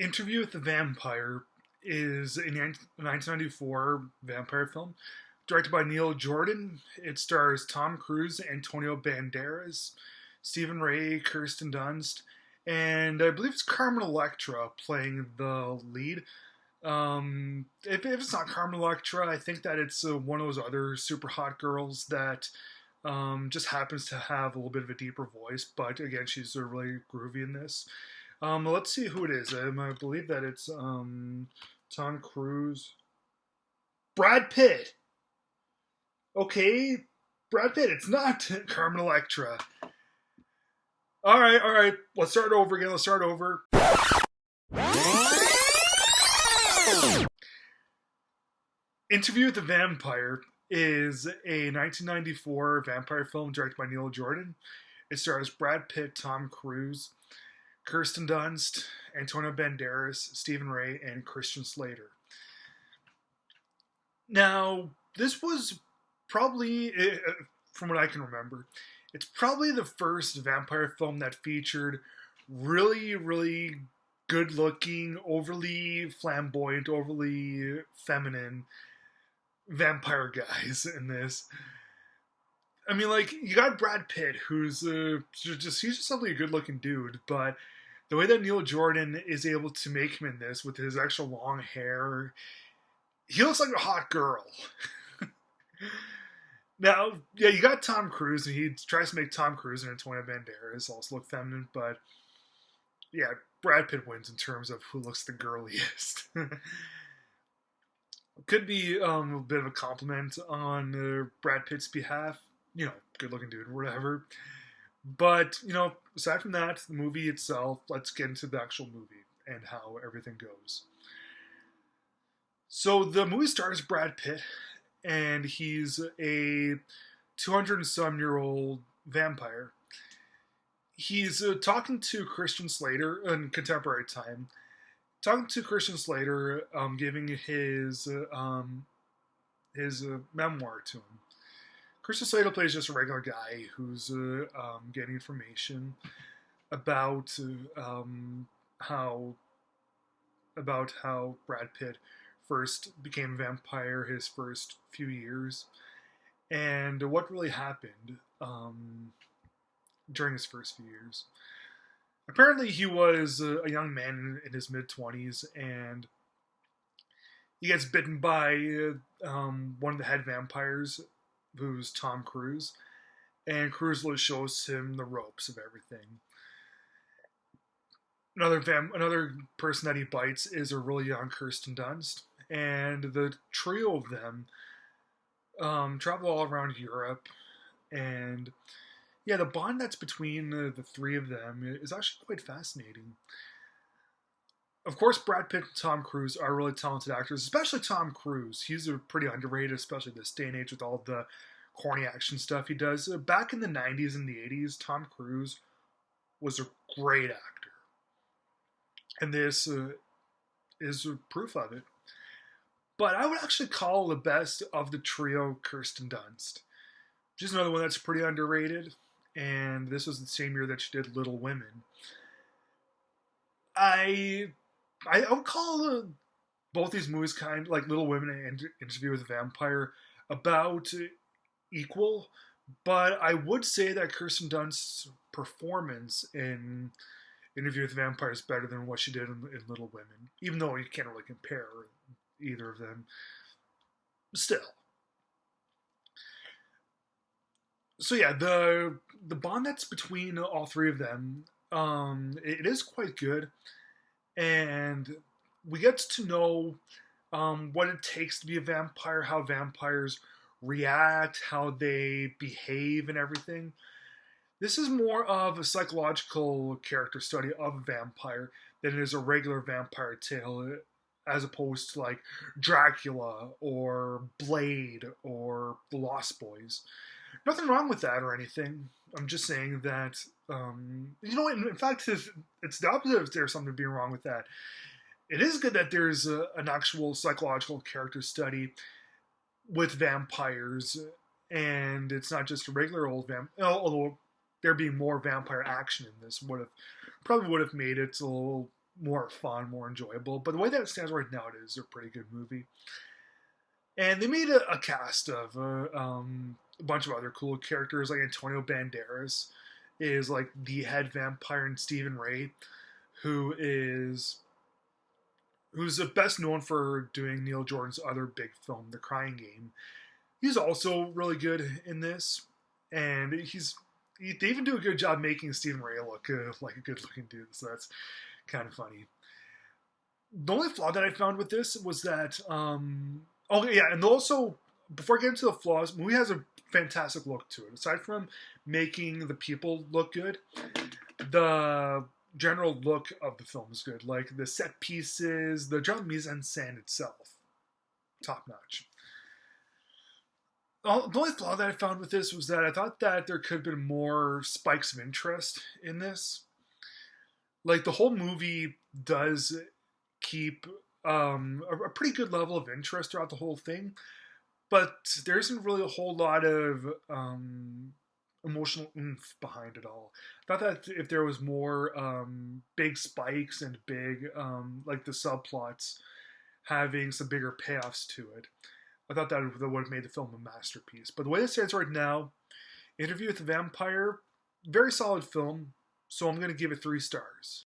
Interview with the Vampire is a 1994 vampire film directed by Neil Jordan. It stars Tom Cruise, Antonio Banderas, Stephen Ray, Kirsten Dunst, and I believe it's Carmen Electra playing the lead. If it's not Carmen Electra, I think that it's one of those other super hot girls that just happens to have a little bit of a deeper voice. But again, she's really groovy in this. Let's see who it is. I believe that it's Tom Cruise, Brad Pitt. Okay, Brad Pitt. It's not Carmen Electra. All right. Let's start over again. Interview with the Vampire is a 1994 vampire film directed by Neil Jordan. It stars Brad Pitt, Tom Cruise, Kirsten Dunst, Antonio Banderas, Stephen Ray, and Christian Slater. Now, this was probably, from what I can remember, it's probably the first vampire film that featured really good-looking, overly flamboyant, overly feminine vampire guys in this. I mean, like, you got Brad Pitt, who's he's just simply a good-looking dude, but the way that Neil Jordan is able to make him in this with his extra long hair, he looks like a hot girl. Now, yeah, you got Tom Cruise, and he tries to make Tom Cruise and Antonio Banderas also look feminine, but yeah, Brad Pitt wins in terms of who looks the girliest. Could be a bit of a compliment on Brad Pitt's behalf. You know, good-looking dude or whatever. But, you know, aside from that, the movie itself, let's get into the actual movie and how everything goes. So the movie stars Brad Pitt, and he's a 200-some-year-old vampire. He's talking to Christian Slater in contemporary time. Talking to Christian Slater, giving his memoir to him. Christian Slater plays just a regular guy who's getting information about how Brad Pitt first became a vampire, his first few years, and what really happened during his first few years. Apparently, he was a young man in his mid-20s, and he gets bitten by one of the head vampires, who's Tom Cruise, and Cruise shows him the ropes of everything. Another person that he bites is a really young Kirsten Dunst, and the trio of them travel all around Europe, and yeah, the bond that's between the three of them is actually quite fascinating. Of course, Brad Pitt and Tom Cruise are really talented actors, especially Tom Cruise. He's pretty underrated, especially this day and age with all the corny action stuff he does. Back in the 90s and the 80s, Tom Cruise was a great actor. And this is proof of it. But I would actually call the best of the trio Kirsten Dunst. She's another one that's pretty underrated. And this was the same year that she did Little Women. I would call both these movies kind of like Little Women and Interview with a Vampire about equal, but I would say that Kirsten Dunst's performance in Interview with a Vampire is better than what she did in Little Women, even though you can't really compare either of them. Still. So yeah, the bond that's between all three of them, it is quite good, and we get to know what it takes to be a vampire, how vampires react, how they behave, and everything. This is more of a psychological character study of a vampire than it is a regular vampire tale, as opposed to like Dracula or Blade or The Lost Boys. Nothing wrong with that or anything. I'm just saying that, in fact, it's the opposite if there's something being wrong with that. It is good that there's an actual psychological character study with vampires, and it's not just a regular old vampire, although there being more vampire action in this probably would have made it a little more fun, more enjoyable. But the way that it stands right now, it is a pretty good movie. And they made a cast of a bunch of other cool characters, like Antonio Banderas is like the head vampire, and Stephen Ray, who is who's best known for doing Neil Jordan's other big film, The Crying Game. He's also really good in this, and they even do a good job making Stephen Ray look like a good-looking dude. So that's kind of funny. The only flaw that I found with this was that, oh yeah, and also before I get into the flaws, the movie has a fantastic look to it. Aside from making the people look good, the general look of the film is good. Like the set pieces, the general mise en scène itself, top notch. The only flaw that I found with this was that I thought that there could have been more spikes of interest in this. Like the whole movie does keep a pretty good level of interest throughout the whole thing, but there isn't really a whole lot of emotional oomph behind it all. I thought that if there was more big spikes and big like the subplots having some bigger payoffs to it, I thought that would have made the film a masterpiece. But the way it stands right now, Interview with the Vampire, very solid film. So I'm going to give it 3 stars.